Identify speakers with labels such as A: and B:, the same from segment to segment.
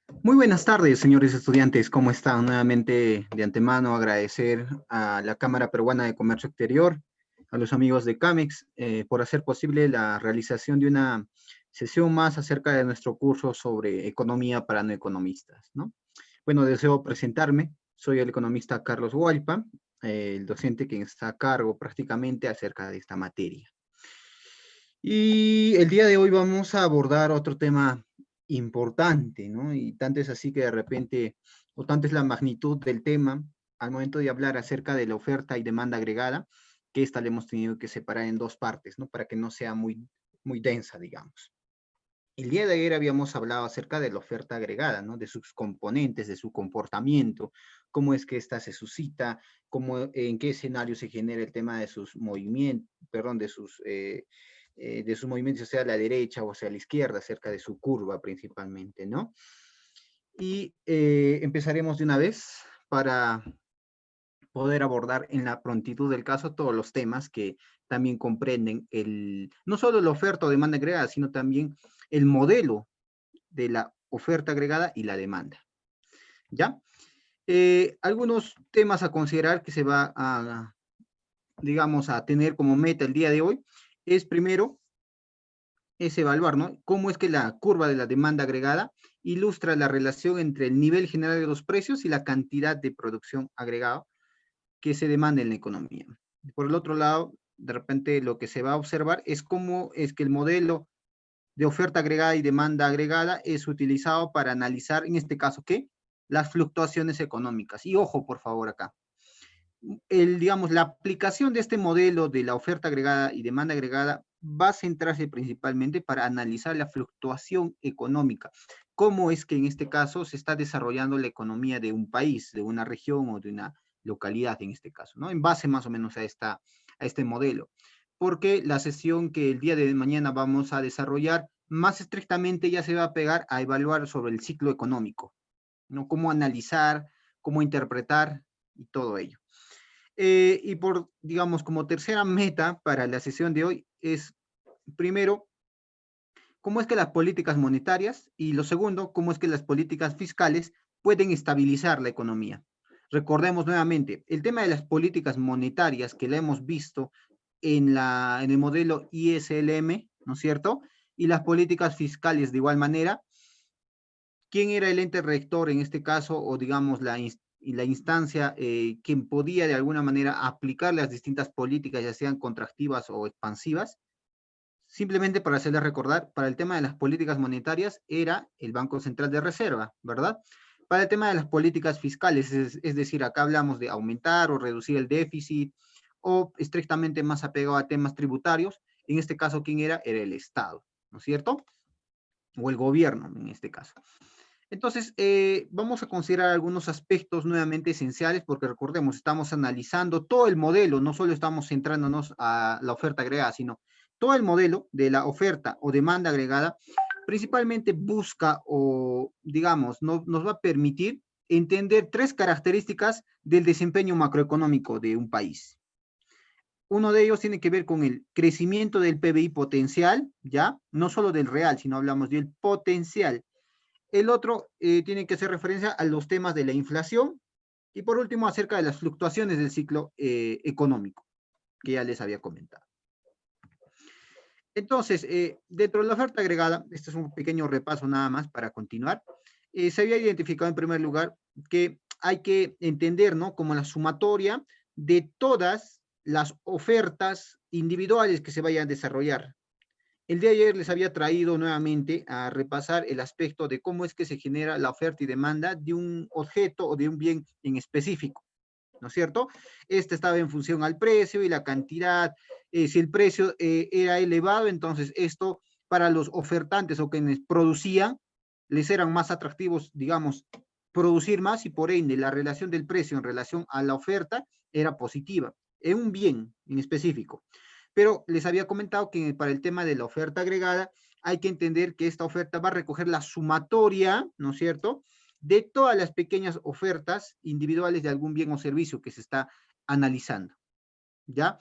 A: Muy buenas tardes, señores estudiantes. ¿Cómo están? Nuevamente, de antemano, agradecer a la Cámara Peruana de Comercio Exterior, a los amigos de CAMEX, por hacer posible la realización de una sesión más acerca de nuestro curso sobre economía para no economistas, ¿no? Bueno, deseo presentarme. Soy el economista Carlos Hualpa, el docente quien está a cargo prácticamente acerca de esta materia. Y el día de hoy vamos a abordar otro tema importante, ¿no? Y tanto es así que de repente, o tanto es la magnitud del tema, al momento de hablar acerca de la oferta y demanda agregada, que esta le hemos tenido que separar en dos partes, ¿no? Para que no sea muy densa, digamos. El día de ayer habíamos hablado acerca de la oferta agregada, ¿no? De sus componentes, de su comportamiento, cómo es que ésta se suscita, en qué escenario se genera el tema de sus movimientos, perdón, de sus movimientos hacia la derecha o hacia la izquierda, acerca de su curva principalmente, ¿no? Y empezaremos de una vez para poder abordar en la prontitud del caso todos los temas que también comprenden no solo la oferta o demanda agregada, sino también el modelo de la oferta agregada y la demanda. ¿Ya? Algunos temas a considerar que se va a, digamos, a tener como meta el día de hoy es primero, es evaluar, ¿no? Cómo es que la curva de la demanda agregada ilustra la relación entre el nivel general de los precios y la cantidad de producción agregada que se demanda en la economía. Por el otro lado, de repente lo que se va a observar es cómo es que el modelo de oferta agregada y demanda agregada es utilizado para analizar, en este caso, ¿qué? Las fluctuaciones económicas. Y ojo, por favor, acá. Digamos, la aplicación de este modelo de la oferta agregada y demanda agregada va a centrarse principalmente para analizar la fluctuación económica. Cómo es que en este caso se está desarrollando la economía de un país, de una región o de una localidad en este caso, ¿no? En base más o menos a este modelo. Porque la sesión que el día de mañana vamos a desarrollar más estrictamente ya se va a pegar a evaluar sobre el ciclo económico, ¿no? Cómo analizar, cómo interpretar y todo ello. Y por, digamos, como tercera meta para la sesión de hoy es, primero, cómo es que las políticas monetarias y lo segundo, cómo es que las políticas fiscales pueden estabilizar la economía. Recordemos nuevamente, el tema de las políticas monetarias que la hemos visto en el modelo ISLM, ¿no es cierto? Y las políticas fiscales de igual manera. ¿Quién era el ente rector en este caso, o digamos la instancia que podía de alguna manera aplicar las distintas políticas, ya sean contractivas o expansivas? Simplemente para hacerles recordar, para el tema de las políticas monetarias era el Banco Central de Reserva, ¿verdad? Para el tema de las políticas fiscales, es decir, acá hablamos de aumentar o reducir el déficit, o estrictamente más apegado a temas tributarios, en este caso, ¿quién era? Era el Estado, ¿no es cierto? O el gobierno, en este caso. Entonces, vamos a considerar algunos aspectos nuevamente esenciales, porque recordemos, estamos analizando todo el modelo, no solo estamos centrándonos a la oferta agregada, sino todo el modelo de la oferta o demanda agregada, principalmente busca o, digamos, nos va a permitir entender tres características del desempeño macroeconómico de un país. Uno de ellos tiene que ver con el crecimiento del PBI potencial, ¿ya? No solo del real, sino hablamos del potencial. El otro tiene que hacer referencia a los temas de la inflación y por último acerca de las fluctuaciones del ciclo económico, que ya les había comentado. Entonces, dentro de la oferta agregada, este es un pequeño repaso nada más para continuar, se había identificado en primer lugar que hay que entender, ¿no? Como la sumatoria de todas las ofertas individuales que se vayan a desarrollar. El día de ayer les había traído nuevamente a repasar el aspecto de cómo es que se genera la oferta y demanda de un objeto o de un bien en específico, ¿no es cierto? Este estaba en función al precio y la cantidad. Si el precio era elevado, entonces esto para los ofertantes o quienes producían, les eran más atractivos, digamos, producir más y por ende la relación del precio en relación a la oferta era positiva, en un bien en específico. Pero les había comentado que para el tema de la oferta agregada hay que entender que esta oferta va a recoger la sumatoria, ¿no es cierto?, de todas las pequeñas ofertas individuales de algún bien o servicio que se está analizando, ¿ya?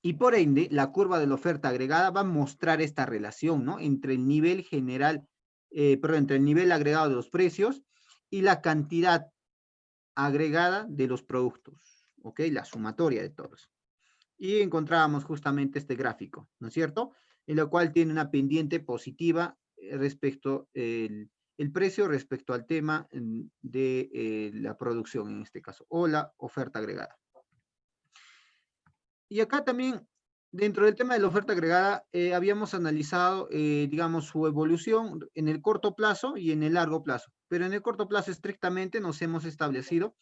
A: Y por ende, la curva de la oferta agregada va a mostrar esta relación, ¿no? Entre el nivel general perdón, entre el nivel agregado de los precios y la cantidad agregada de los productos, ¿ok? La sumatoria de todos. Y encontrábamos justamente este gráfico, ¿no es cierto? En lo cual tiene una pendiente positiva respecto el precio respecto al tema de la producción en este caso, o la oferta agregada. Y acá también, dentro del tema de la oferta agregada, habíamos analizado, digamos, su evolución en el corto plazo y en el largo plazo. Pero en el corto plazo estrictamente nos hemos establecido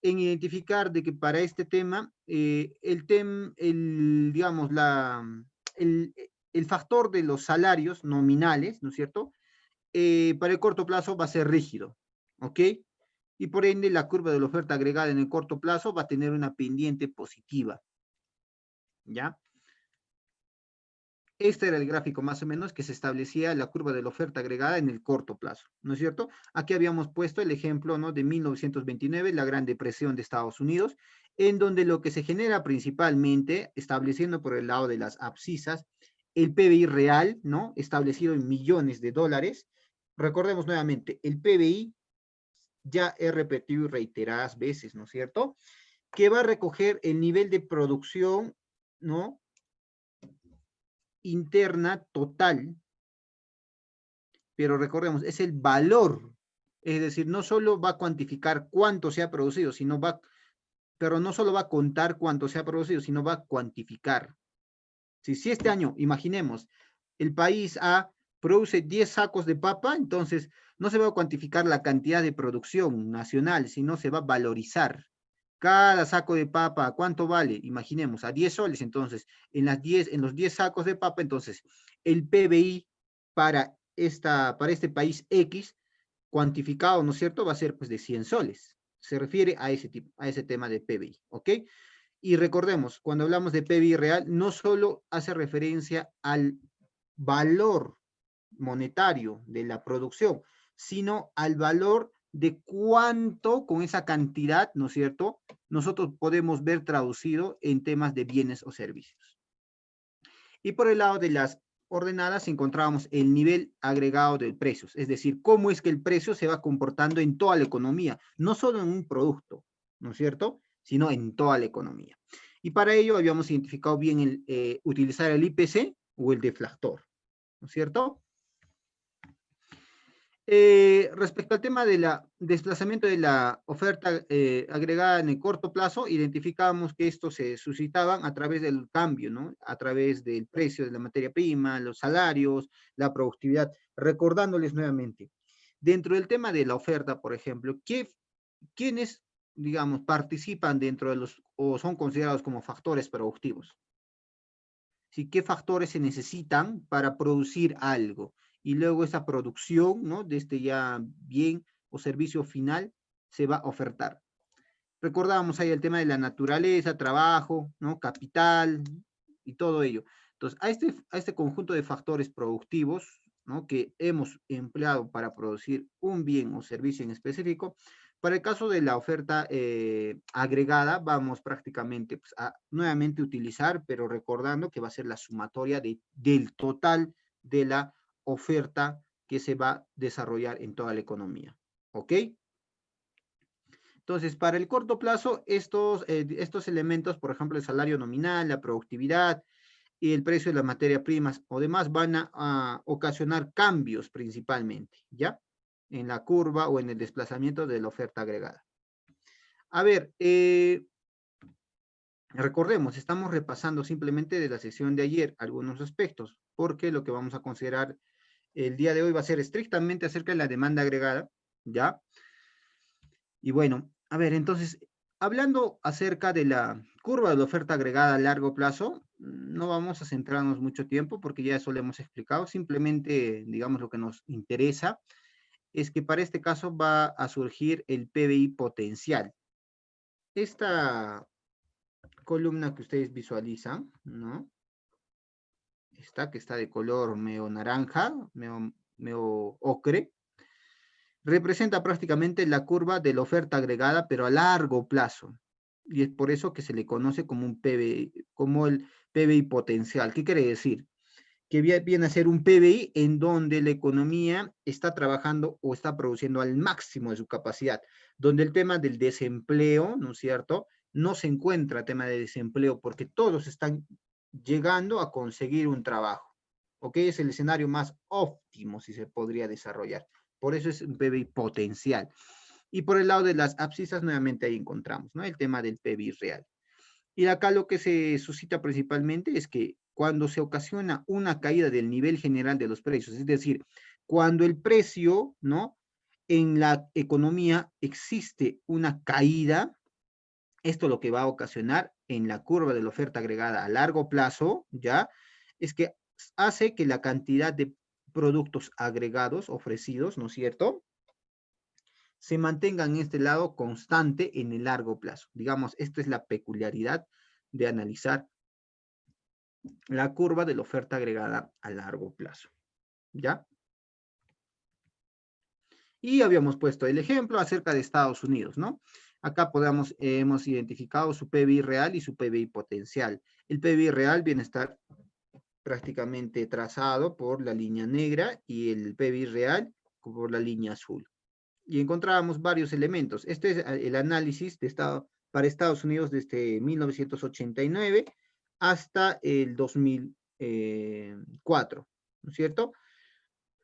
A: en identificar de que para este tema, digamos, el factor de los salarios nominales, ¿no es cierto? Para el corto plazo va a ser rígido, ¿ok? Y por ende la curva de la oferta agregada en el corto plazo va a tener una pendiente positiva, ¿ya? Este era el gráfico más o menos que se establecía la curva de la oferta agregada en el corto plazo, ¿no es cierto? Aquí habíamos puesto el ejemplo, ¿no?, de 1929, la Gran Depresión de Estados Unidos, en donde lo que se genera principalmente, estableciendo por el lado de las abscisas, el PBI real, ¿no?, establecido en millones de dólares. Recordemos nuevamente, el PBI ya he repetido reiteradas veces, ¿no es cierto?, que va a recoger el nivel de producción, ¿no?, interna total, pero recordemos, es el valor, es decir, no solo va a cuantificar cuánto se ha producido, pero no solo va a contar cuánto se ha producido, sino va a cuantificar. Si este año, imaginemos, el país A produce 10 sacos de papa, entonces no se va a cuantificar la cantidad de producción nacional, sino se va a valorizar. Cada saco de papa, ¿cuánto vale? Imaginemos, a 10 soles, entonces, en los 10 sacos de papa, entonces, el PBI para, para este país X, cuantificado, ¿no es cierto?, va a ser pues de 100 soles. Se refiere a ese tema de PBI, ¿ok? Y recordemos, cuando hablamos de PBI real, no solo hace referencia al valor monetario de la producción, sino al valor de cuánto con esa cantidad, ¿no es cierto?, nosotros podemos ver traducido en temas de bienes o servicios. Y por el lado de las ordenadas encontrábamos el nivel agregado de precios, es decir, cómo es que el precio se va comportando en toda la economía, no solo en un producto, ¿no es cierto?, sino en toda la economía. Y para ello habíamos identificado bien utilizar el IPC o el deflactor, ¿no es cierto? Respecto al tema del desplazamiento de la oferta agregada en el corto plazo, identificábamos que estos se suscitaban a través del cambio, ¿no?, a través del precio de la materia prima, los salarios, la productividad. Recordándoles nuevamente, dentro del tema de la oferta, por ejemplo, ¿quiénes, digamos, participan dentro de o son considerados como factores productivos? ¿Sí? ¿Qué factores se necesitan para producir algo? Y luego esa producción, ¿no?, de este ya bien o servicio final se va a ofertar. Recordábamos ahí el tema de la naturaleza, trabajo, ¿no?, capital y todo ello. Entonces, a este conjunto de factores productivos, ¿no?, que hemos empleado para producir un bien o servicio en específico, para el caso de la oferta agregada, vamos prácticamente pues, a nuevamente utilizar, pero recordando que va a ser la sumatoria del total de la oferta que se va a desarrollar en toda la economía. ¿Ok? Entonces, para el corto plazo, estos elementos, por ejemplo, el salario nominal, la productividad y el precio de las materias primas o demás, van a ocasionar cambios principalmente, ¿ya?, en la curva o en el desplazamiento de la oferta agregada. A ver, recordemos, estamos repasando simplemente de la sesión de ayer algunos aspectos, porque lo que vamos a considerar el día de hoy va a ser estrictamente acerca de la demanda agregada, ¿ya? Y bueno, a ver, entonces, hablando acerca de la curva de la oferta agregada a largo plazo, no vamos a centrarnos mucho tiempo porque ya eso lo hemos explicado, simplemente, digamos, lo que nos interesa es que para este caso va a surgir el PBI potencial. Esta columna que ustedes visualizan, ¿no?, que está de color medio naranja, medio ocre, representa prácticamente la curva de la oferta agregada, pero a largo plazo. Y es por eso que se le conoce como como el PBI potencial. ¿Qué quiere decir? que viene a ser un PBI en donde la economía está trabajando o está produciendo al máximo de su capacidad, donde el tema del desempleo, ¿no es cierto?, no se encuentra tema de desempleo porque todos están llegando a conseguir un trabajo, ¿ok? Es el escenario más óptimo si se podría desarrollar. Por eso es un PBI potencial. Y por el lado de las abscisas, nuevamente ahí encontramos, ¿no?, el tema del PBI real. Y acá lo que se suscita principalmente es que cuando se ocasiona una caída del nivel general de los precios, es decir, cuando el precio, ¿no?, en la economía existe una caída, esto lo que va a ocasionar en la curva de la oferta agregada a largo plazo, ¿ya? Es que hace que la cantidad de productos agregados ofrecidos, ¿no es cierto?, se mantenga en este lado constante en el largo plazo. Digamos, esta es la peculiaridad de analizar la curva de la oferta agregada a largo plazo, ¿ya? Y habíamos puesto el ejemplo acerca de Estados Unidos, ¿no? Acá hemos identificado su PBI real y su PBI potencial. El PBI real viene a estar prácticamente trazado por la línea negra y el PBI real por la línea azul. Y encontrábamos varios elementos. Este es el análisis de para Estados Unidos desde 1989 hasta el 2004, ¿no es cierto?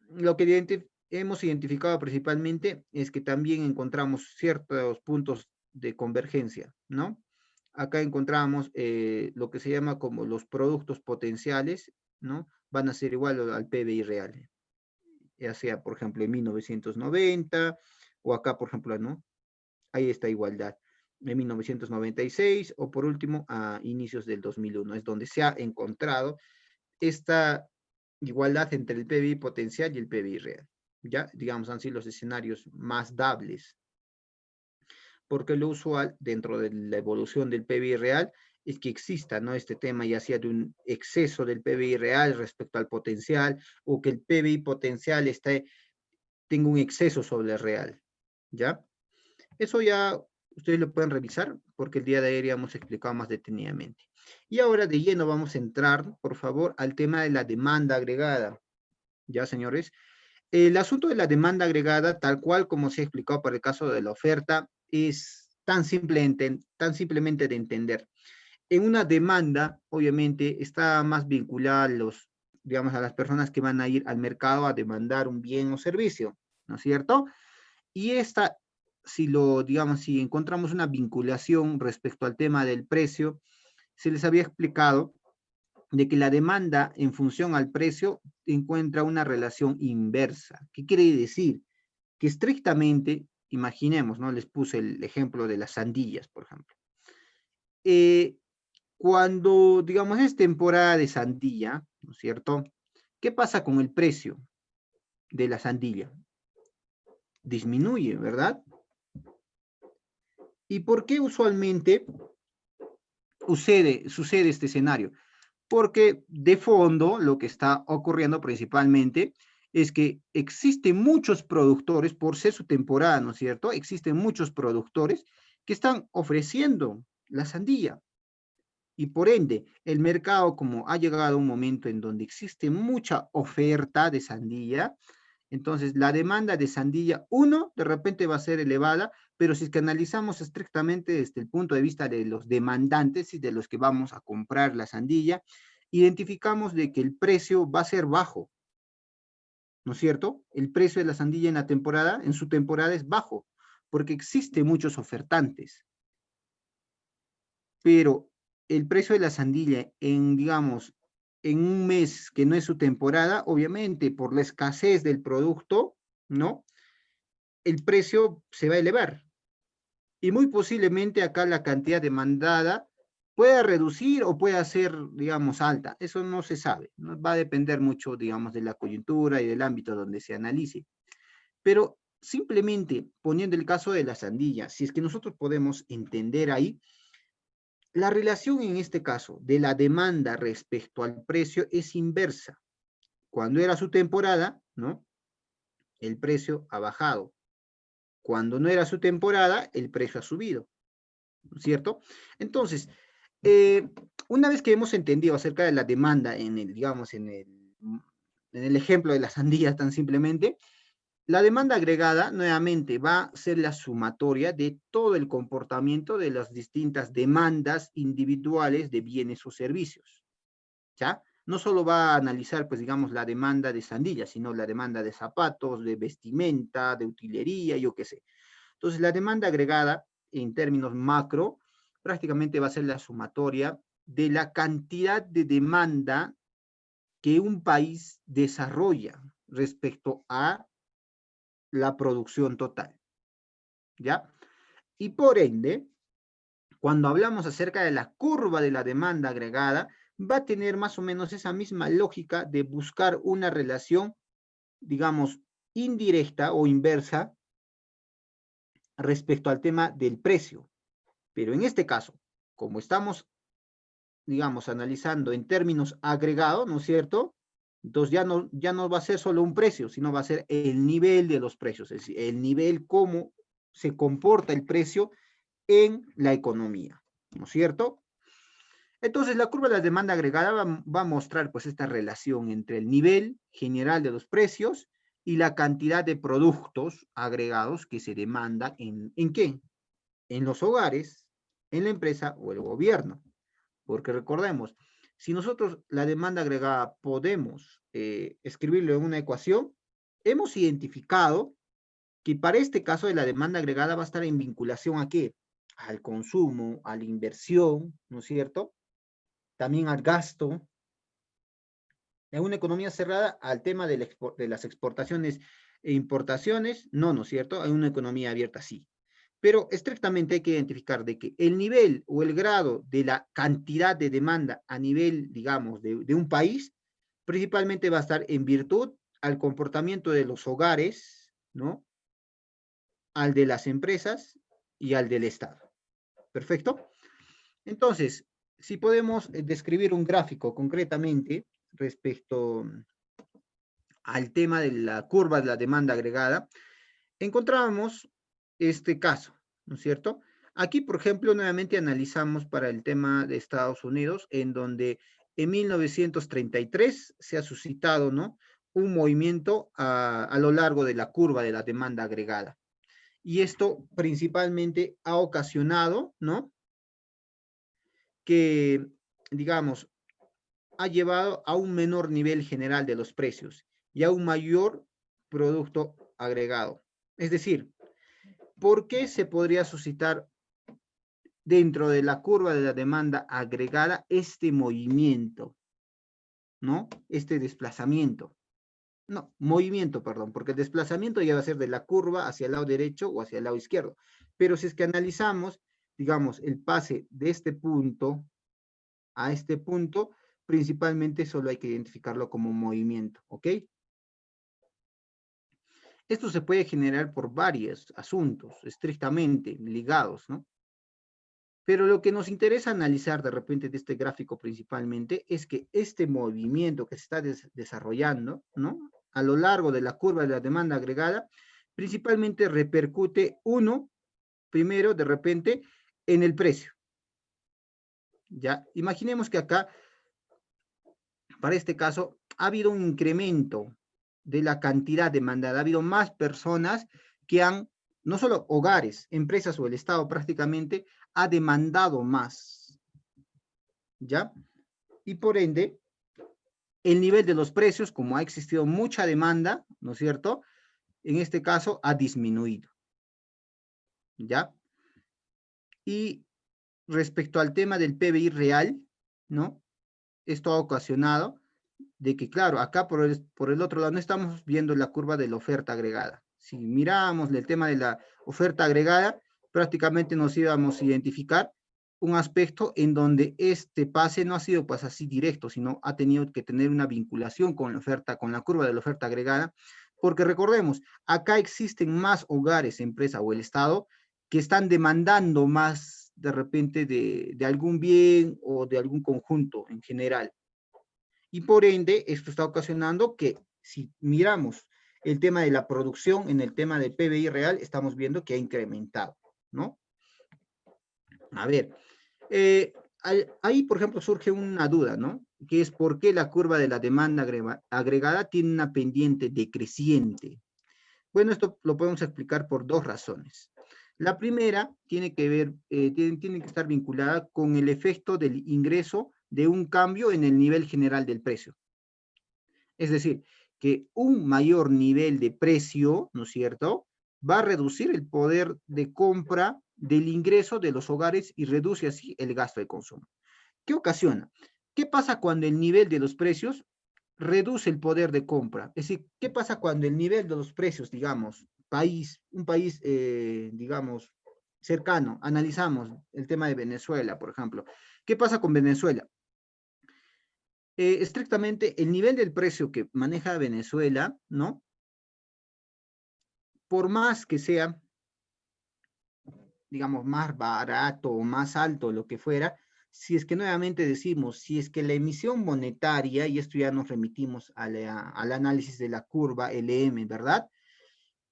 A: Lo que hemos identificado principalmente es que también encontramos ciertos puntos de convergencia, ¿no? Acá encontramos lo que se llama como los productos potenciales, ¿no? Van a ser igual al PBI real, ya sea, por ejemplo, en 1990, o acá, por ejemplo, ¿no? Ahí está igualdad, en 1996, o por último, a inicios del 2001, es donde se ha encontrado esta igualdad entre el PBI potencial y el PBI real. Ya, digamos, han sido los escenarios más dables. Porque lo usual dentro de la evolución del PBI real es que exista, ¿no?, este tema ya sea de un exceso del PBI real respecto al potencial, o que el PBI potencial tenga un exceso sobre el real, ¿ya? Eso ya ustedes lo pueden revisar porque el día de ayer ya hemos explicado más detenidamente. Y ahora de lleno vamos a entrar, por favor, al tema de la demanda agregada. ¿Ya, señores? El asunto de la demanda agregada, tal cual como se ha explicado para el caso de la oferta, es tan simplemente de entender. En una demanda, obviamente, está más vinculada digamos, a las personas que van a ir al mercado a demandar un bien o servicio, ¿no es cierto? Y esta, digamos, si encontramos una vinculación respecto al tema del precio, se les había explicado de que la demanda en función al precio encuentra una relación inversa. ¿Qué quiere decir? Que estrictamente, imaginemos, ¿no? Les puse el ejemplo de las sandías, por ejemplo. Cuando, digamos, es temporada de sandía, ¿no es cierto? ¿Qué pasa con el precio de la sandía? Disminuye, ¿verdad? ¿Y por qué usualmente sucede este escenario? Porque de fondo lo que está ocurriendo principalmente es que existen muchos productores, por ser su temporada, ¿no es cierto? Existen muchos productores que están ofreciendo la sandía. Y por ende, el mercado, como ha llegado a un momento en donde existe mucha oferta de sandía, entonces la demanda de sandía, de repente va a ser elevada, pero si es que analizamos estrictamente desde el punto de vista de los demandantes y de los que vamos a comprar la sandía, identificamos de que el precio va a ser bajo, ¿no es cierto? El precio de la sandía en su temporada es bajo, porque existen muchos ofertantes. Pero el precio de la sandía digamos, en un mes que no es su temporada, obviamente por la escasez del producto, ¿no? El precio se va a elevar. Y muy posiblemente acá la cantidad demandada pueda reducir o pueda ser, digamos, alta. Eso no se sabe. ¿No? Va a depender mucho, digamos, de la coyuntura y del ámbito donde se analice. Pero simplemente poniendo el caso de la sandía, si es que nosotros podemos entender ahí, la relación en este caso de la demanda respecto al precio es inversa. Cuando era su temporada, ¿no? El precio ha bajado. Cuando no era su temporada, el precio ha subido, ¿cierto? Entonces, una vez que hemos entendido acerca de la demanda digamos, en el en el ejemplo de las sandías tan simplemente, la demanda agregada nuevamente va a ser la sumatoria de todo el comportamiento de las distintas demandas individuales de bienes o servicios, ¿ya? No solo va a analizar, pues digamos, la demanda de sandías, sino la demanda de zapatos, de vestimenta, de utilería, yo qué sé. Entonces, la demanda agregada, en términos macro, prácticamente va a ser la sumatoria de la cantidad de demanda que un país desarrolla respecto a la producción total, ¿ya? Y por ende, cuando hablamos acerca de la curva de la demanda agregada, va a tener más o menos esa misma lógica de buscar una relación, digamos, indirecta o inversa respecto al tema del precio. Pero en este caso, como estamos, digamos, analizando en términos agregados, ¿no es cierto? Entonces ya no va a ser solo un precio, sino va a ser el nivel de los precios, es decir, el nivel cómo se comporta el precio en la economía, ¿no es cierto? Entonces, la curva de la demanda agregada va a mostrar pues esta relación entre el nivel general de los precios y la cantidad de productos agregados que se demanda ¿en qué? En los hogares, en la empresa o el gobierno. Porque recordemos, si nosotros la demanda agregada podemos escribirlo en una ecuación, hemos identificado que para este caso de la demanda agregada va a estar en vinculación ¿a qué? Al consumo, a la inversión, ¿no es cierto? También al gasto. En una economía cerrada, al tema de las exportaciones e importaciones, no, ¿no es cierto? En una economía abierta, sí. Pero estrictamente hay que identificar de que el nivel o el grado de la cantidad de demanda a nivel, digamos, de un país, principalmente va a estar en virtud al comportamiento de los hogares, ¿no? Al de las empresas y al del Estado. ¿Perfecto? Entonces, si podemos describir un gráfico concretamente respecto al tema de la curva de la demanda agregada, encontrábamos este caso, ¿no es cierto? Aquí, por ejemplo, nuevamente analizamos para el tema de Estados Unidos, en donde en 1933 se ha suscitado, ¿no? Un movimiento a lo largo de la curva de la demanda agregada. Y esto principalmente ha ocasionado, ¿no? Que, digamos, ha llevado a un menor nivel general de los precios y a un mayor producto agregado. Es decir, ¿por qué se podría suscitar dentro de la curva de la demanda agregada este movimiento, ¿no? Este desplazamiento. No, movimiento, perdón, porque el desplazamiento ya va a ser de la curva hacia el lado derecho o hacia el lado izquierdo. Pero si es que analizamos, digamos, el pase de este punto a este punto, principalmente solo hay que identificarlo como movimiento, ¿ok? Esto se puede generar por varios asuntos estrictamente ligados, ¿no? Pero lo que nos interesa analizar de repente de este gráfico principalmente es que este movimiento que se está desarrollando, ¿no? A lo largo de la curva de la demanda agregada, principalmente repercute primero de repente, en el precio. Ya, imaginemos que acá, para este caso, ha habido un incremento de la cantidad demandada, ha habido más personas que han, no solo hogares, empresas o el Estado prácticamente, ha demandado más, ¿ya? Y por ende, el nivel de los precios, como ha existido mucha demanda, ¿no es cierto? En este caso ha disminuido, ¿ya? Y respecto al tema del PBI real, ¿no? Esto ha ocasionado de que, claro, acá por el otro lado no estamos viendo la curva de la oferta agregada. Si miramos el tema de la oferta agregada, prácticamente nos íbamos a identificar un aspecto en donde este pase no ha sido pues así directo, sino ha tenido que tener una vinculación con la oferta, con la curva de la oferta agregada, porque recordemos, acá existen más hogares, empresa o el Estado que están demandando más de repente de algún bien o de algún conjunto en general. Y por ende, esto está ocasionando que si miramos el tema de la producción en el tema del PBI real, estamos viendo que ha incrementado, ¿no? A ver, ahí, por ejemplo, surge una duda, ¿no? que es por qué la curva de la demanda agregada tiene una pendiente decreciente. Bueno, esto lo podemos explicar por dos razones. La primera tiene que ver, tiene que estar vinculada con el efecto del ingreso de un cambio en el nivel general del precio. Es decir, que un mayor nivel de precio, ¿no es cierto?, va a reducir el poder de compra del ingreso de los hogares y reduce así el gasto de consumo. ¿Qué ocasiona? ¿Qué pasa cuando el nivel de los precios reduce el poder de compra? Es decir, ¿qué pasa cuando el nivel de los precios, digamos, un país, digamos, cercano, analizamos el tema de Venezuela, por ejemplo? ¿Qué pasa con Venezuela? Estrictamente, el nivel del precio que maneja Venezuela, ¿no? Por más que sea, digamos, más barato o más alto, lo que fuera, si es que nuevamente decimos, si es que la emisión monetaria, y esto ya nos remitimos al análisis de la curva LM, ¿verdad?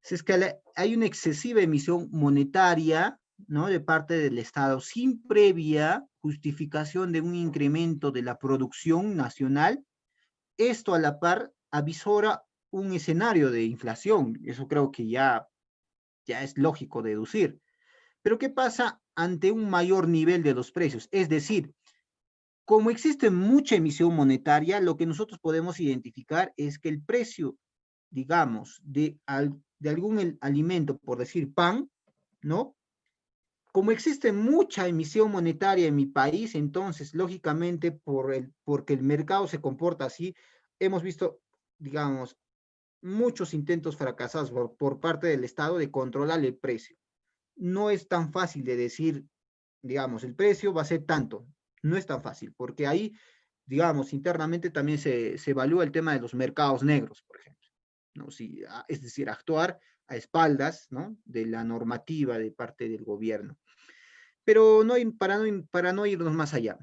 A: Si es que hay una excesiva emisión monetaria, ¿no? De parte del Estado, sin previa justificación de un incremento de la producción nacional, esto a la par avisora un escenario de inflación. Eso creo que ya es lógico deducir. Pero ¿qué pasa ante un mayor nivel de los precios? Es decir, como existe mucha emisión monetaria, lo que nosotros podemos identificar es que el precio, digamos, de algún alimento, por decir pan, ¿no? Como existe mucha emisión monetaria en mi país, entonces, lógicamente, porque el mercado se comporta así, hemos visto, digamos, muchos intentos fracasados por parte del Estado de controlar el precio. No es tan fácil de decir, digamos, el precio va a ser tanto. No es tan fácil, porque ahí, digamos, internamente también se evalúa el tema de los mercados negros, por ejemplo. ¿No? Si, es decir, actuar a espaldas, ¿no?, de la normativa de parte del gobierno. Pero para no irnos más allá,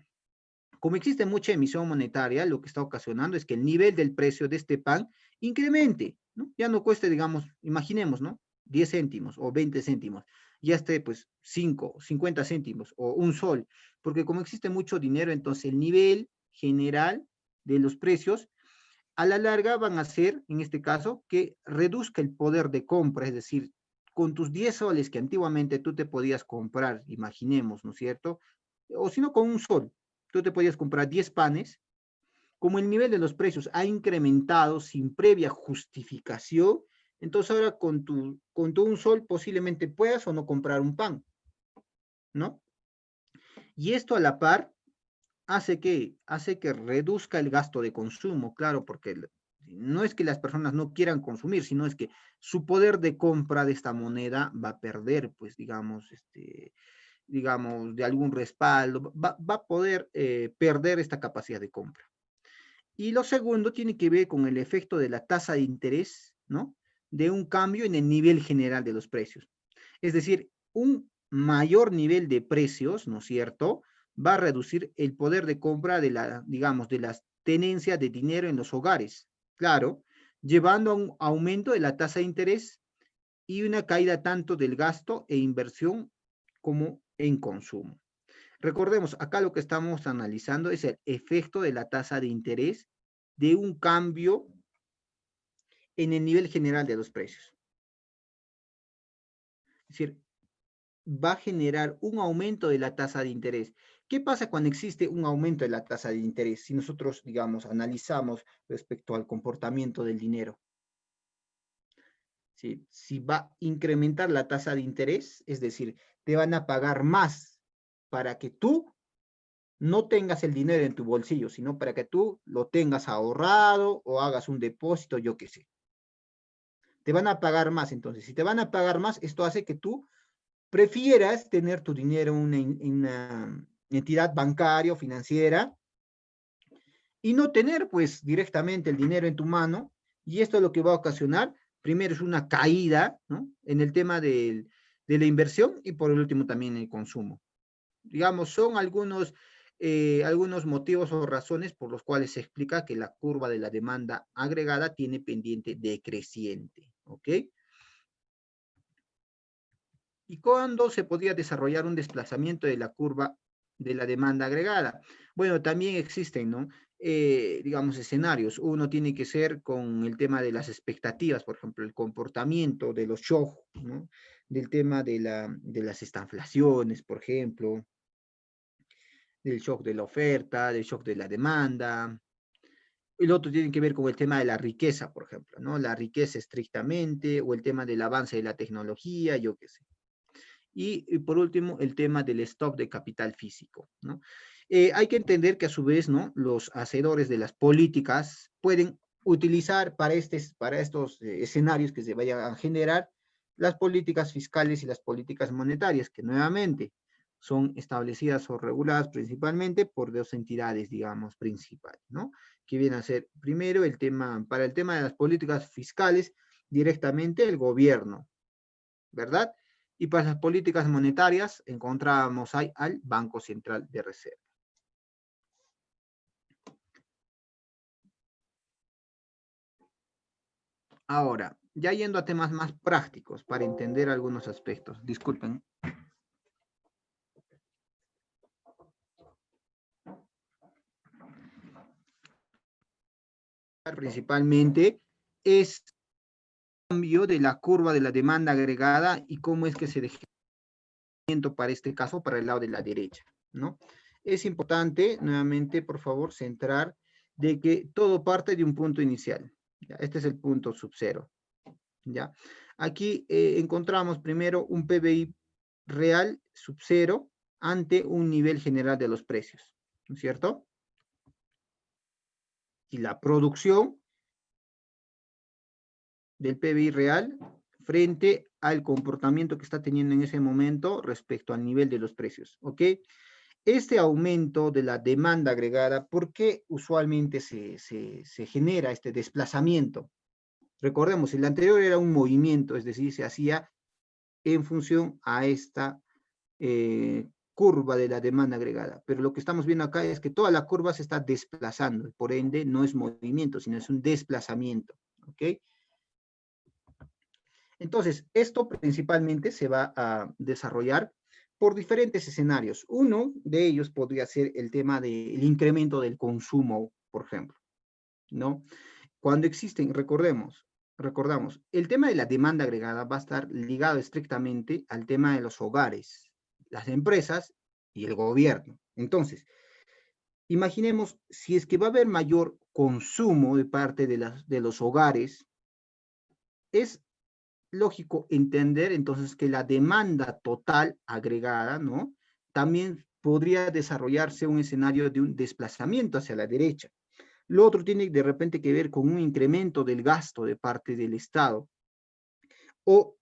A: como existe mucha emisión monetaria, lo que está ocasionando es que el nivel del precio de este pan incremente, ¿no? Ya no cueste, digamos, imaginemos, ¿no? 10 céntimos o 20 céntimos, ya esté pues 5, 50 céntimos o un sol, porque como existe mucho dinero, entonces el nivel general de los precios a la larga van a ser, en este caso, que reduzca el poder de compra, es decir, con tus 10 soles que antiguamente tú te podías comprar, imaginemos, ¿no es cierto? O si no, con un sol, tú te podías comprar 10 panes, como el nivel de los precios ha incrementado sin previa justificación, entonces ahora con tu un sol posiblemente puedas o no comprar un pan, ¿no? Y esto a la par hace que reduzca el gasto de consumo, claro, porque no es que las personas no quieran consumir, sino es que su poder de compra de esta moneda va a perder, pues, digamos, de algún respaldo, va a poder perder esta capacidad de compra. Y lo segundo tiene que ver con el efecto de la tasa de interés, ¿no? De un cambio en el nivel general de los precios. Es decir, un mayor nivel de precios, ¿no es cierto?, va a reducir el poder de compra de digamos, de las tenencias de dinero en los hogares. Claro, llevando a un aumento de la tasa de interés y una caída tanto del gasto e inversión como en consumo. Recordemos, acá lo que estamos analizando es el efecto de la tasa de interés de un cambio en el nivel general de los precios. Es decir, va a generar un aumento de la tasa de interés. ¿Qué pasa cuando existe un aumento de la tasa de interés? Si nosotros, digamos, analizamos respecto al comportamiento del dinero. Si va a incrementar la tasa de interés, es decir, te van a pagar más para que tú no tengas el dinero en tu bolsillo, sino para que tú lo tengas ahorrado o hagas un depósito, yo qué sé. Te van a pagar más, entonces. Si te van a pagar más, esto hace que tú prefieras tener tu dinero en una entidad bancaria o financiera y no tener, pues, directamente el dinero en tu mano. Y esto lo que va a ocasionar, primero, es una caída, ¿no?, en el tema de la inversión y por último también el consumo. Digamos, son algunos motivos o razones por los cuales se explica que la curva de la demanda agregada tiene pendiente decreciente, ¿ok? ¿Y cuándo se podría desarrollar un desplazamiento de la curva de la demanda agregada? Bueno, también existen, ¿no?, digamos, escenarios. Uno tiene que ser con el tema de las expectativas, por ejemplo, el comportamiento de los shocks, ¿no? Del tema de las estanflaciones, por ejemplo, del shock de la oferta, del shock de la demanda. El otro tiene que ver con el tema de la riqueza, por ejemplo, ¿no? La riqueza estrictamente, o el tema del avance de la tecnología, yo qué sé. Y por último, el tema del stock de capital físico, ¿no? Hay que entender que a su vez, ¿no? Los hacedores de las políticas pueden utilizar para estos escenarios que se vayan a generar las políticas fiscales y las políticas monetarias, que nuevamente son establecidas o reguladas principalmente por dos entidades, digamos, principales, ¿no? Que viene a ser, primero, para el tema de las políticas fiscales, directamente el gobierno, ¿verdad? Y para las políticas monetarias encontramos ahí al Banco Central de Reserva. Ahora, ya yendo a temas más prácticos para entender algunos aspectos. Disculpen. Principalmente es el cambio de la curva de la demanda agregada y cómo es que se deja para este caso para el lado de la derecha, ¿no? Es importante, nuevamente, por favor, centrar de que todo parte de un punto inicial. ¿Ya? Este es el punto sub cero. ¿Ya? Aquí encontramos primero un PBI real sub cero ante un nivel general de los precios, ¿no es cierto? Y la producción del PBI real frente al comportamiento que está teniendo en ese momento respecto al nivel de los precios, ¿ok? Este aumento de la demanda agregada, ¿por qué usualmente se genera este desplazamiento? Recordemos, el anterior era un movimiento, es decir, se hacía en función a esta curva de la demanda agregada. Pero lo que estamos viendo acá es que toda la curva se está desplazando, por ende no es movimiento, sino es un desplazamiento, ¿ok? Entonces, esto principalmente se va a desarrollar por diferentes escenarios. Uno de ellos podría ser el tema del incremento del consumo, por ejemplo, ¿no? Cuando existen, recordamos, el tema de la demanda agregada va a estar ligado estrictamente al tema de los hogares, las empresas y el gobierno. Entonces, imaginemos si es que va a haber mayor consumo de parte de los hogares, es lógico entender entonces que la demanda total agregada, ¿no? También podría desarrollarse un escenario de un desplazamiento hacia la derecha. Lo otro tiene de repente que ver con un incremento del gasto de parte del Estado o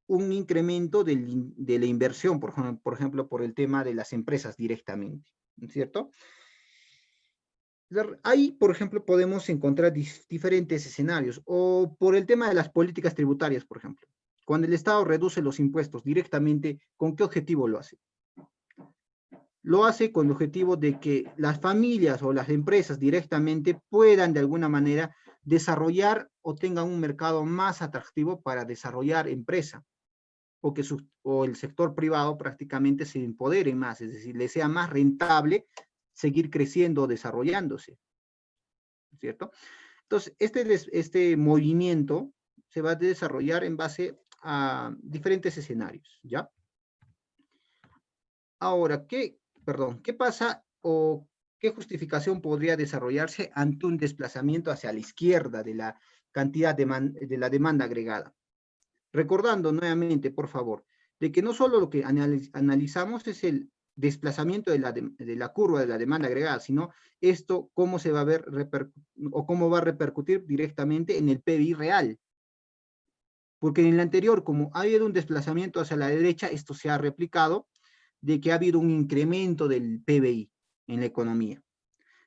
A: un incremento de la inversión, por ejemplo, por el tema de las empresas directamente, ¿no es cierto? Ahí, por ejemplo, podemos encontrar diferentes escenarios, o por el tema de las políticas tributarias, por ejemplo. Cuando el Estado reduce los impuestos directamente, ¿con qué objetivo lo hace? Lo hace con el objetivo de que las familias o las empresas directamente puedan de alguna manera desarrollar o tengan un mercado más atractivo para desarrollar empresa, o el sector privado prácticamente se empodere más, es decir, le sea más rentable seguir creciendo o desarrollándose, ¿cierto? Entonces, este movimiento se va a desarrollar en base a diferentes escenarios, ¿ya? Ahora, ¿qué pasa o qué justificación podría desarrollarse ante un desplazamiento hacia la izquierda de la cantidad de la demanda agregada? Recordando nuevamente, por favor, de que no solo lo que analizamos es el desplazamiento de la curva de la demanda agregada, sino esto cómo se va a ver o cómo va a repercutir directamente en el PBI real. Porque en el anterior, como ha habido un desplazamiento hacia la derecha, esto se ha replicado de que ha habido un incremento del PBI en la economía.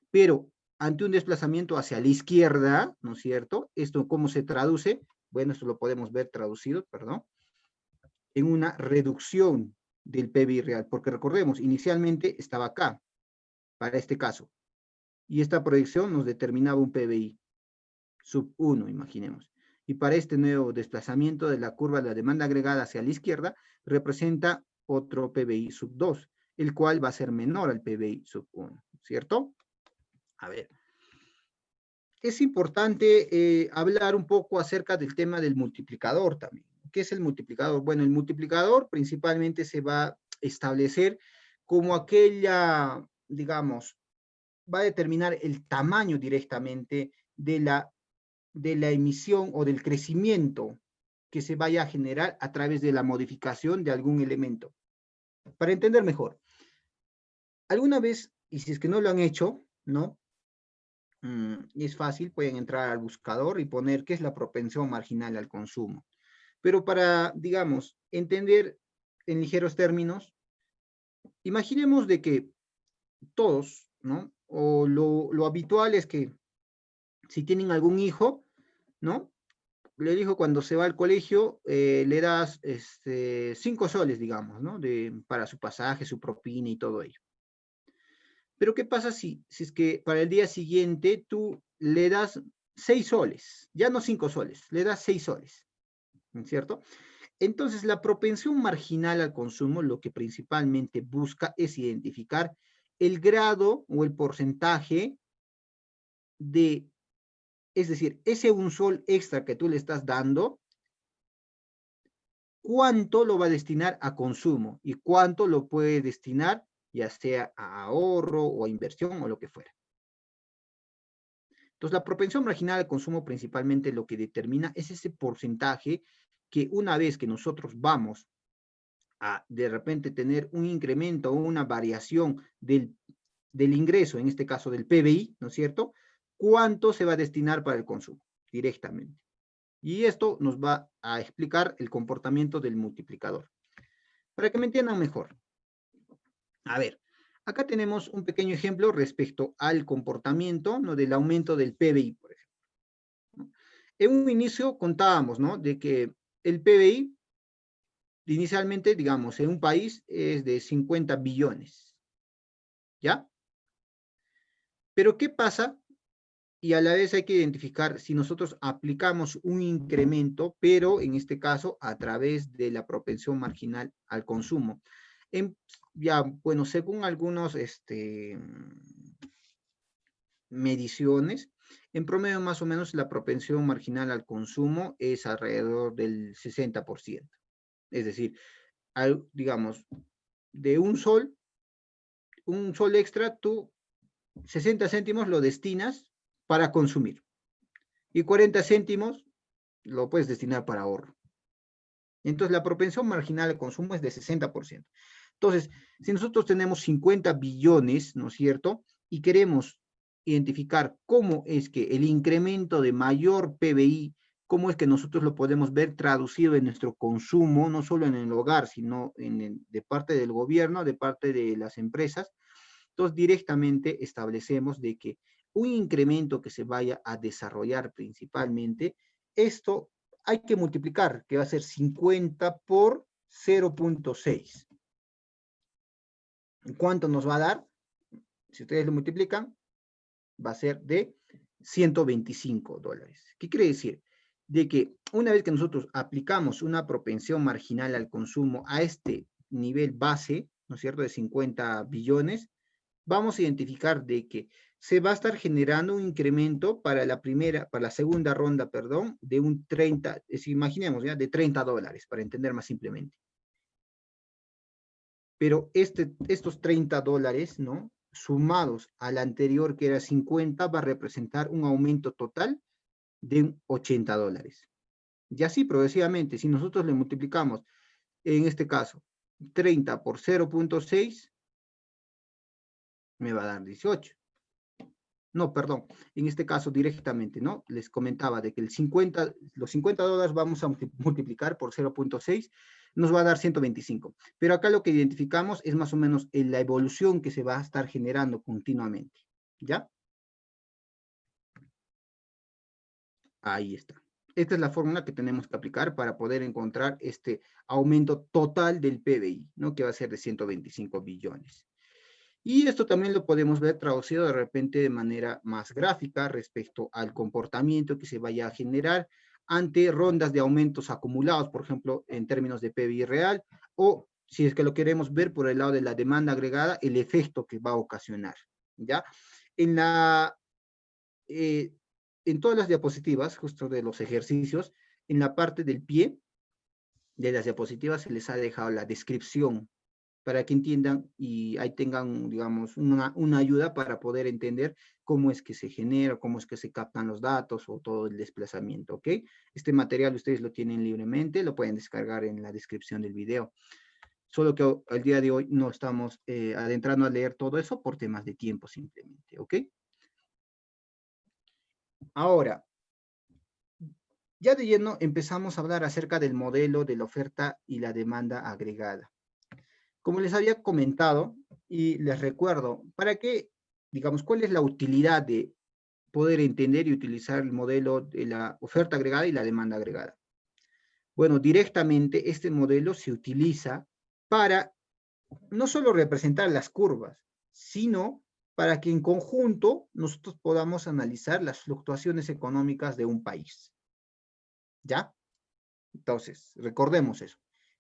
A: Pero ante un desplazamiento hacia la izquierda, ¿no es cierto? ¿Esto cómo se traduce? Bueno, esto lo podemos ver traducido, perdón, en una reducción del PBI real, porque recordemos, inicialmente estaba acá, para este caso, y esta proyección nos determinaba un PBI sub 1, imaginemos. Y para este nuevo desplazamiento de la curva de la demanda agregada hacia la izquierda, representa otro PBI sub 2, el cual va a ser menor al PBI sub 1, ¿cierto? A ver, es importante hablar un poco acerca del tema del multiplicador también. ¿Qué es el multiplicador? Bueno, el multiplicador principalmente se va a establecer como aquella, digamos, va a determinar el tamaño directamente de la emisión o del crecimiento que se vaya a generar a través de la modificación de algún elemento. Para entender mejor, alguna vez, y si es que no lo han hecho, ¿no? Es fácil, pueden entrar al buscador y poner qué es la propensión marginal al consumo. Pero para, digamos, entender en ligeros términos, imaginemos de que todos, ¿no? O lo habitual es que si tienen algún hijo, ¿no? El hijo cuando se va al colegio le das 5 soles, digamos, ¿no? Para su pasaje, su propina y todo ello. Pero ¿qué pasa si es que para el día siguiente tú le das 6 soles? Ya no 5 soles, le das 6 soles, ¿no es cierto? Entonces, la propensión marginal al consumo lo que principalmente busca es identificar el grado o el porcentaje de, es decir, ese un sol extra que tú le estás dando, cuánto lo va a destinar a consumo y cuánto lo puede destinar ya sea a ahorro o a inversión o lo que fuera. Entonces, la propensión marginal al consumo principalmente lo que determina es ese porcentaje que una vez que nosotros vamos a de repente tener un incremento o una variación del ingreso, en este caso del PBI, ¿no es cierto? ¿Cuánto se va a destinar para el consumo directamente? Y esto nos va a explicar el comportamiento del multiplicador. Para que me entiendan mejor. A ver, acá tenemos un pequeño ejemplo respecto al comportamiento, ¿no? Del aumento del PBI, por ejemplo. ¿No? En un inicio contábamos, ¿no? De que el PBI inicialmente, digamos, en un país es de 50 billones, ¿ya? Pero ¿qué pasa? Y a la vez hay que identificar si nosotros aplicamos un incremento, pero en este caso a través de la propensión marginal al consumo. Ya, bueno, según algunos mediciones, en promedio más o menos la propensión marginal al consumo es alrededor del 60%. Es decir, digamos, de un sol extra, tú 60 céntimos lo destinas para consumir y 40 céntimos lo puedes destinar para ahorro. Entonces, la propensión marginal al consumo es de 60%. Entonces, si nosotros tenemos 50 billones, ¿no es cierto? Y queremos identificar cómo es que el incremento de mayor PBI, cómo es que nosotros lo podemos ver traducido en nuestro consumo, no solo en el hogar, sino de parte del gobierno, de parte de las empresas. Entonces, directamente establecemos de que un incremento que se vaya a desarrollar principalmente, esto hay que multiplicar, que va a ser 50 por 0.6. ¿Cuánto nos va a dar? Si ustedes lo multiplican, va a ser de $125. ¿Qué quiere decir? De que una vez que nosotros aplicamos una propensión marginal al consumo a este nivel base, ¿no es cierto?, de 50 billones, vamos a identificar de que se va a estar generando un incremento para la segunda ronda, perdón, de un 30, imaginemos ya, de $30, para entender más simplemente. Pero estos $30, ¿no? Sumados al anterior que era 50, va a representar un aumento total de $80. Y así progresivamente, si nosotros le multiplicamos, en este caso, 30 por 0.6, me va a dar 18. No, perdón, en este caso directamente, ¿no? Les comentaba de que los $50 vamos a multiplicar por 0.6, nos va a dar 125. Pero acá lo que identificamos es más o menos la evolución que se va a estar generando continuamente, ¿ya? Ahí está. Esta es la fórmula que tenemos que aplicar para poder encontrar este aumento total del PBI, ¿no? Que va a ser de 125 billones. Y esto también lo podemos ver traducido de repente de manera más gráfica respecto al comportamiento que se vaya a generar ante rondas de aumentos acumulados, por ejemplo, en términos de PBI real, o si es que lo queremos ver por el lado de la demanda agregada, el efecto que va a ocasionar, ¿ya? En la en todas las diapositivas, justo de los ejercicios, en la parte del pie de las diapositivas se les ha dejado la descripción para que entiendan y ahí tengan, digamos, una ayuda para poder entender cómo es que se genera, cómo es que se captan los datos o todo el desplazamiento, ¿ok? Este material ustedes lo tienen libremente, lo pueden descargar en la descripción del video. Solo que el día de hoy no estamos adentrando a leer todo eso por temas de tiempo simplemente, ¿ok? Ahora, ya de lleno empezamos a hablar acerca del modelo de la oferta y la demanda agregada. Como les había comentado y les recuerdo, ¿para qué, digamos, cuál es la utilidad de poder entender y utilizar el modelo de la oferta agregada y la demanda agregada? Bueno, directamente este modelo se utiliza para no solo representar las curvas, sino para que en conjunto nosotros podamos analizar las fluctuaciones económicas de un país. ¿Ya? Entonces, recordemos eso.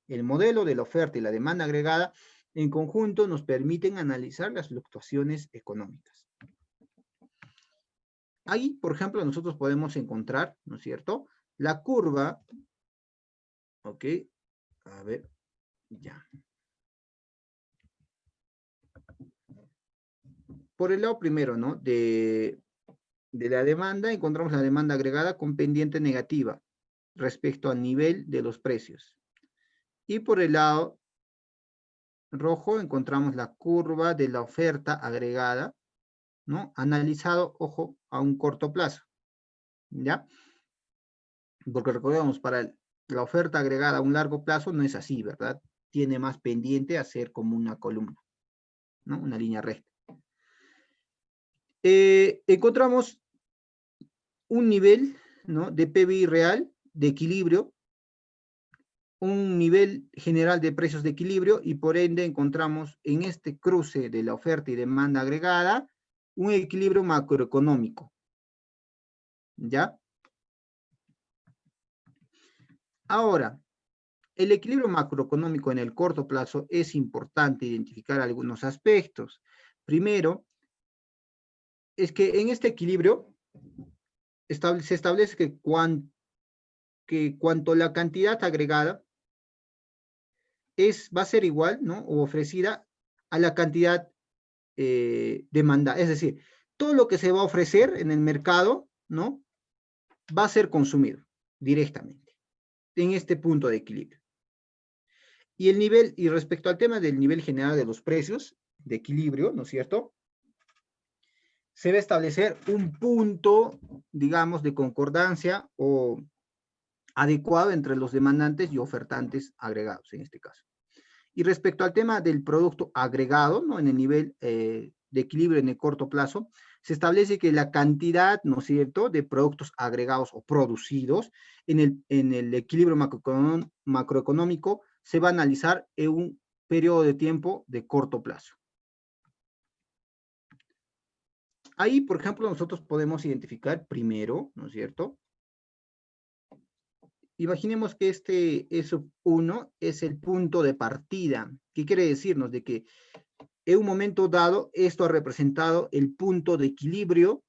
A: El modelo de la oferta y la demanda agregada en conjunto nos permiten analizar las fluctuaciones económicas. Ahí, por ejemplo, nosotros podemos encontrar, ¿no es cierto?, la curva, ok, a ver, ya. Por el lado primero, ¿no?, de la demanda, encontramos la demanda agregada con pendiente negativa respecto al nivel de los precios. Y por el lado rojo encontramos la curva de la oferta agregada, ¿no?, analizado, ojo, a un corto plazo, ¿ya? Porque recordemos, para la oferta agregada a un largo plazo no es así, ¿verdad? Tiene más pendiente a ser como una columna, ¿no? Una línea recta. Encontramos un nivel, ¿no?, de PBI real, de equilibrio, un nivel general de precios de equilibrio y por ende encontramos en este cruce de la oferta y demanda agregada un equilibrio macroeconómico, ¿ya? Ahora, el equilibrio macroeconómico en el corto plazo es importante identificar algunos aspectos. Primero, es que en este equilibrio se establece que cuanto la cantidad agregada va a ser igual, ¿no?, o ofrecida a la cantidad demandada. Es decir, todo lo que se va a ofrecer en el mercado, ¿no?, va a ser consumido directamente en este punto de equilibrio. Y el nivel, y respecto al tema del nivel general de los precios de equilibrio, ¿no es cierto?, se va a establecer un punto, digamos, de concordancia o adecuado entre los demandantes y ofertantes agregados en este caso. Y respecto al tema del producto agregado, ¿no?, en el nivel de equilibrio en el corto plazo, se establece que la cantidad, ¿no es cierto?, de productos agregados o producidos en el equilibrio macroeconómico se va a analizar en un periodo de tiempo de corto plazo. Ahí, por ejemplo, nosotros podemos identificar primero, ¿no es cierto? Imaginemos que este S1 es el punto de partida. ¿Qué quiere decirnos? De que en un momento dado esto ha representado el punto de equilibrio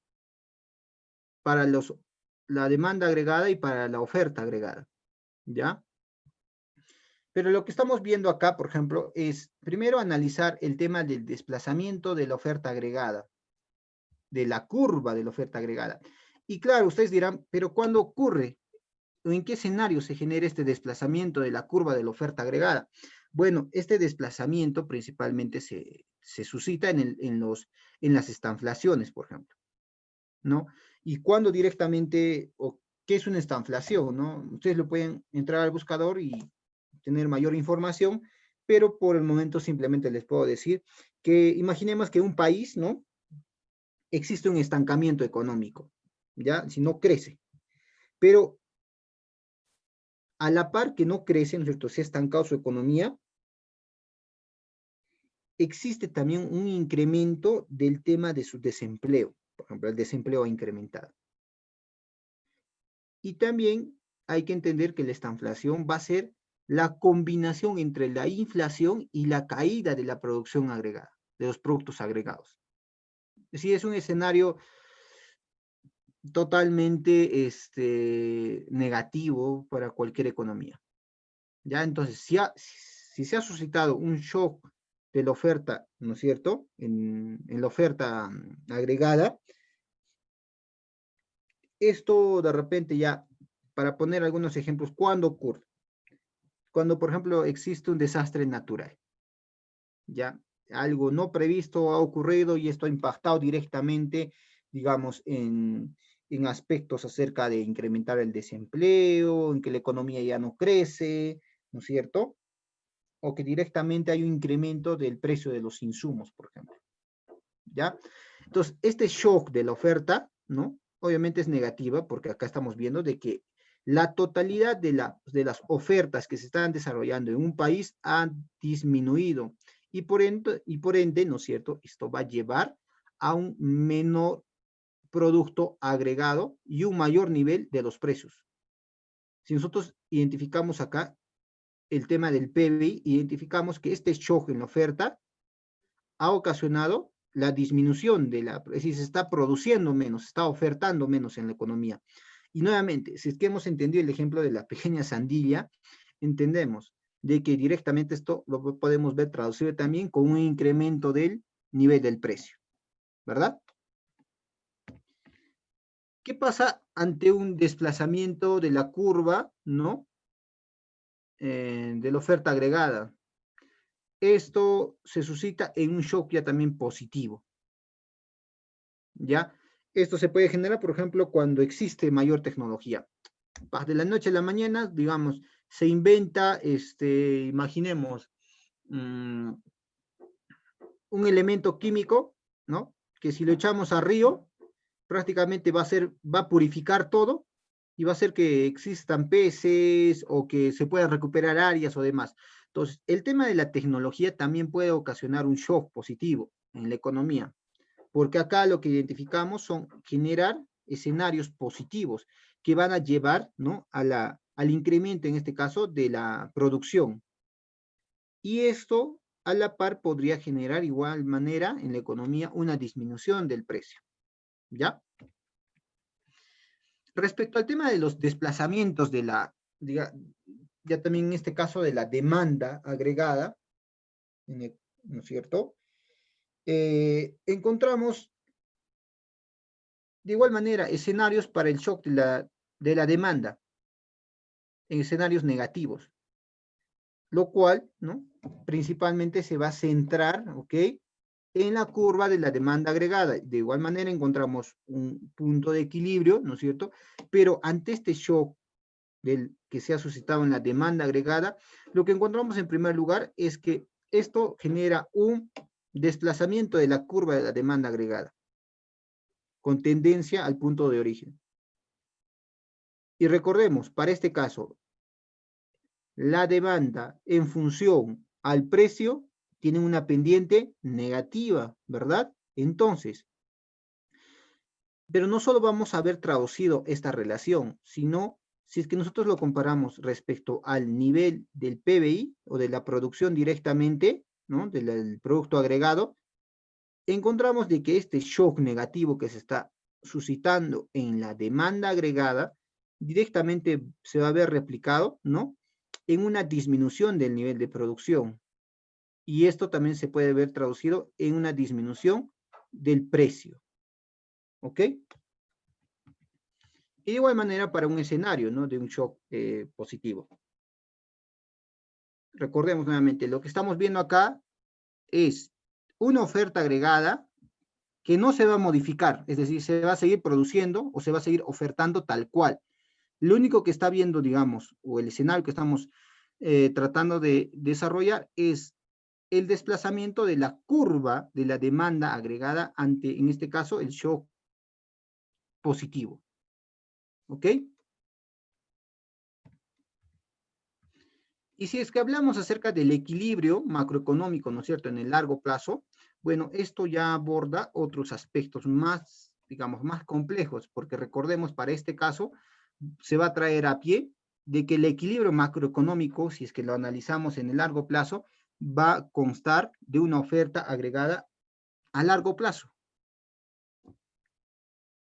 A: para la demanda agregada y para la oferta agregada, ¿ya? Pero lo que estamos viendo acá, por ejemplo, es primero analizar el tema del desplazamiento de la oferta agregada, de la curva de la oferta agregada. Y claro, ustedes dirán, pero ¿cuándo ocurre? ¿O en qué escenario se genera este desplazamiento de la curva de la oferta agregada? Bueno, este desplazamiento principalmente se suscita en las estanflaciones, por ejemplo, ¿no? Y cuando directamente, o qué es una estanflación, ¿no? Ustedes lo pueden entrar al buscador y tener mayor información, pero por el momento simplemente les puedo decir que imaginemos que un país, ¿no?, existe un estancamiento económico, ¿ya? Si no crece. Pero a la par que no crece, ¿no es cierto?, se ha estancado su economía, existe también un incremento del tema de su desempleo. Por ejemplo, el desempleo ha incrementado. Y también hay que entender que la estanflación va a ser la combinación entre la inflación y la caída de la producción agregada, de los productos agregados. Es decir, es un escenario totalmente negativo para cualquier economía. ¿Ya? Entonces, si se ha suscitado un shock de la oferta, ¿no es cierto?, en la oferta agregada, esto de repente ya, para poner algunos ejemplos, ¿cuándo ocurre? Cuando, por ejemplo, existe un desastre natural, ¿ya? Algo no previsto ha ocurrido y esto ha impactado directamente, digamos, en aspectos acerca de incrementar el desempleo, en que la economía ya no crece, ¿no es cierto? O que directamente hay un incremento del precio de los insumos, por ejemplo, ¿ya? Entonces, este shock de la oferta, ¿no? Obviamente es negativa porque acá estamos viendo de que la totalidad de las ofertas que se están desarrollando en un país han disminuido y por ende, ¿no es cierto? Esto va a llevar a un menor producto agregado y un mayor nivel de los precios. Si nosotros identificamos acá el tema del PBI, identificamos que este shock en la oferta ha ocasionado la disminución es decir, se está produciendo menos, se está ofertando menos en la economía. Y nuevamente, si es que hemos entendido el ejemplo de la pequeña sandilla, entendemos de que directamente esto lo podemos ver traducido también con un incremento del nivel del precio, ¿verdad? ¿Qué pasa ante un desplazamiento de la curva, ¿no? De la oferta agregada? Esto se suscita en un shock ya también positivo, ¿ya? Esto se puede generar, por ejemplo, cuando existe mayor tecnología. De la noche a la mañana, digamos, se inventa, imaginemos, un elemento químico, ¿no? Que si lo echamos a río, prácticamente va a purificar todo y va a hacer que existan peces o que se puedan recuperar áreas o demás. Entonces, el tema de la tecnología también puede ocasionar un shock positivo en la economía, porque acá lo que identificamos son generar escenarios positivos que van a llevar, ¿no?, al incremento, en este caso, de la producción. Y esto, a la par, podría generar igual manera en la economía una disminución del precio, ¿ya? Respecto al tema de los desplazamientos ya también en este caso de la demanda agregada, ¿no es cierto? Encontramos de igual manera escenarios para el shock de la demanda, en escenarios negativos, lo cual, ¿no?, principalmente se va a centrar, ¿ok?, en la curva de la demanda agregada. De igual manera encontramos un punto de equilibrio, ¿no es cierto? Pero ante este shock que se ha suscitado en la demanda agregada, lo que encontramos en primer lugar es que esto genera un desplazamiento de la curva de la demanda agregada, con tendencia al punto de origen. Y recordemos, para este caso, la demanda en función al precio tiene una pendiente negativa, ¿verdad? Entonces, pero no solo vamos a ver traducido esta relación, sino si es que nosotros lo comparamos respecto al nivel del PBI o de la producción directamente, ¿no?, del producto agregado, encontramos de que este shock negativo que se está suscitando en la demanda agregada directamente se va a ver replicado, ¿no?, en una disminución del nivel de producción. Y esto también se puede ver traducido en una disminución del precio. ¿Ok? Y de igual manera para un escenario, ¿no?, de un shock positivo. Recordemos nuevamente, lo que estamos viendo acá es una oferta agregada que no se va a modificar, es decir, se va a seguir produciendo o se va a seguir ofertando tal cual. Lo único que está viendo, digamos, o el escenario que estamos tratando de desarrollar es el desplazamiento de la curva de la demanda agregada ante, en este caso, el shock positivo. ¿Ok? Y si es que hablamos acerca del equilibrio macroeconómico, ¿no es cierto?, en el largo plazo, bueno, esto ya aborda otros aspectos más, digamos, más complejos, porque recordemos, para este caso, se va a traer a pie de que el equilibrio macroeconómico, si es que lo analizamos en el largo plazo, va a constar de una oferta agregada a largo plazo.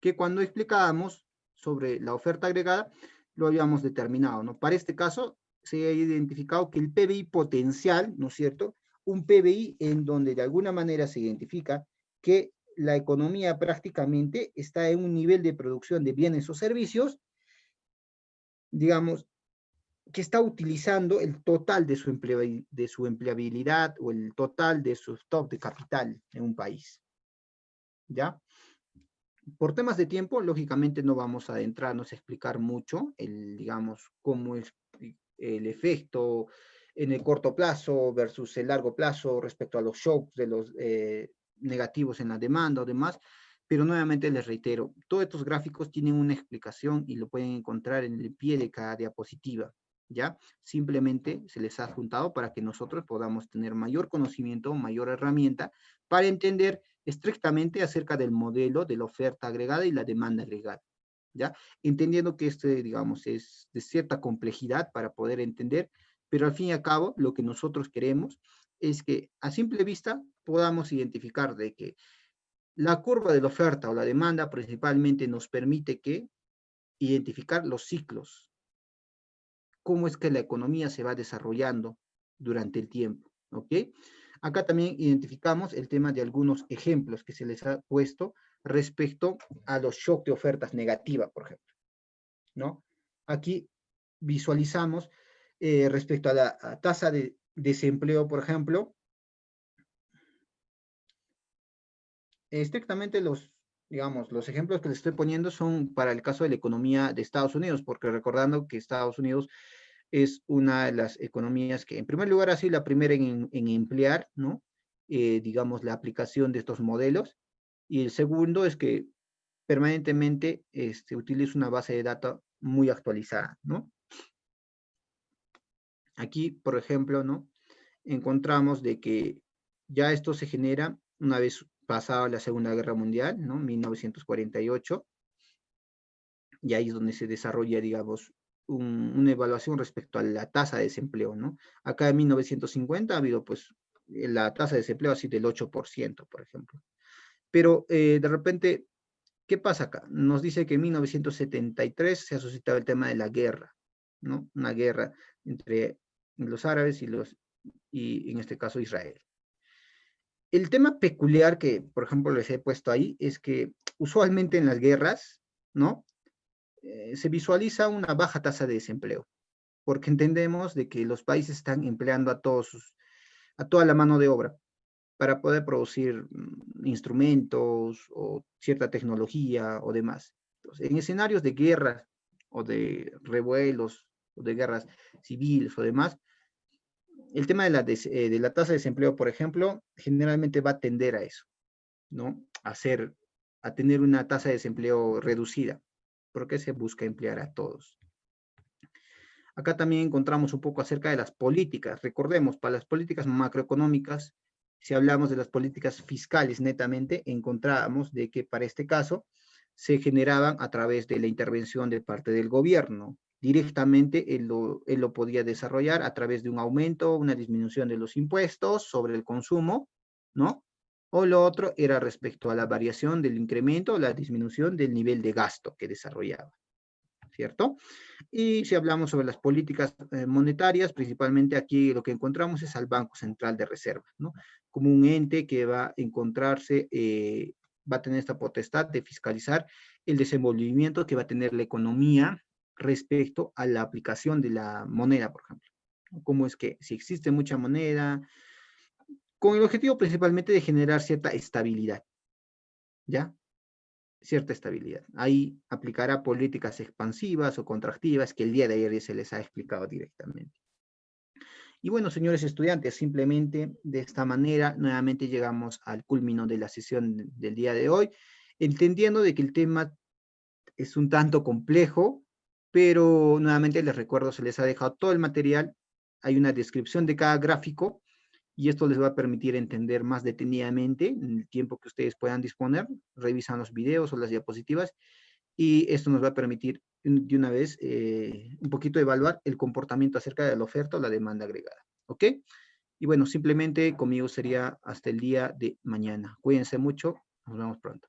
A: que cuando explicábamos sobre la oferta agregada, lo habíamos determinado, ¿no? Para este caso, se ha identificado que el PBI potencial, ¿no es cierto? Un PBI en donde de alguna manera se identifica que la economía prácticamente está en un nivel de producción de bienes o servicios, digamos, que está utilizando el total de su empleabilidad o el total de su stock de capital en un país, ¿ya? Por temas de tiempo, lógicamente no vamos a adentrarnos a explicar mucho, digamos, cómo es el efecto en el corto plazo versus el largo plazo respecto a los shocks de los negativos en la demanda o demás, pero nuevamente les reitero, todos estos gráficos tienen una explicación y lo pueden encontrar en el pie de cada diapositiva, ¿ya? Simplemente se les ha juntado para que nosotros podamos tener mayor conocimiento, mayor herramienta para entender estrictamente acerca del modelo de la oferta agregada y la demanda agregada, ¿ya? Entendiendo que este, digamos, es de cierta complejidad para poder entender, pero al fin y al cabo lo que nosotros queremos es que a simple vista podamos identificar de que la curva de la oferta o la demanda principalmente nos permite que identificar los ciclos, cómo es que la economía se va desarrollando durante el tiempo, ¿ok? Acá también identificamos el tema de algunos ejemplos que se les ha puesto respecto a los shocks de ofertas negativas, por ejemplo, ¿no? Aquí visualizamos respecto a la tasa de desempleo, por ejemplo, estrictamente digamos, los ejemplos que les estoy poniendo son para el caso de la economía de Estados Unidos, porque recordando que Estados Unidos es una de las economías que en primer lugar ha sido la primera en emplear, ¿no? Digamos, la aplicación de estos modelos. Y el segundo es que permanentemente utiliza una base de datos muy actualizada, ¿no? Aquí, por ejemplo, ¿no? Encontramos de que ya esto se genera una vez pasada la Segunda Guerra Mundial, ¿no? 1948, y ahí es donde se desarrolla, digamos, una evaluación respecto a la tasa de desempleo, ¿no? Acá en 1950 ha habido, pues, la tasa de desempleo así del 8%, por ejemplo. Pero de repente, ¿qué pasa acá? Nos dice que en 1973 se ha suscitado el tema de la guerra, ¿no? Una guerra entre los árabes y en este caso Israel. El tema peculiar que, por ejemplo, les he puesto ahí es que usualmente en las guerras, ¿no? Se visualiza una baja tasa de desempleo, porque entendemos de que los países están empleando a toda la mano de obra para poder producir instrumentos o cierta tecnología o demás. Entonces, en escenarios de guerra o de revuelos o de guerras civiles o demás, el tema de la tasa de desempleo, por ejemplo, generalmente va a tender a eso, ¿no? A tener una tasa de desempleo reducida, porque se busca emplear a todos. Acá también encontramos un poco acerca de las políticas. Recordemos, para las políticas macroeconómicas, si hablamos de las políticas fiscales netamente, encontramos de que para este caso se generaban a través de la intervención de parte del gobierno. Directamente él lo podía desarrollar a través de un aumento, una disminución de los impuestos sobre el consumo, ¿no? O lo otro era respecto a la variación del incremento o la disminución del nivel de gasto que desarrollaba, ¿cierto? Y si hablamos sobre las políticas monetarias, principalmente aquí lo que encontramos es al Banco Central de Reserva, ¿no? Como un ente que va a encontrarse, va a tener esta potestad de fiscalizar el desenvolvimiento que va a tener la economía respecto a la aplicación de la moneda, por ejemplo. Cómo es que si existe mucha moneda, con el objetivo principalmente de generar cierta estabilidad, ¿ya? Cierta estabilidad. Ahí aplicará políticas expansivas o contractivas que el día de ayer ya se les ha explicado directamente. Y bueno, señores estudiantes, simplemente de esta manera nuevamente llegamos al culmino de la sesión del día de hoy, entendiendo de que el tema es un tanto complejo, pero nuevamente les recuerdo, se les ha dejado todo el material, hay una descripción de cada gráfico, y esto les va a permitir entender más detenidamente en el tiempo que ustedes puedan disponer, revisan los videos o las diapositivas, y esto nos va a permitir de una vez un poquito evaluar el comportamiento acerca de la oferta o la demanda agregada. ¿Ok? Y bueno, simplemente conmigo sería hasta el día de mañana. Cuídense mucho, nos vemos pronto.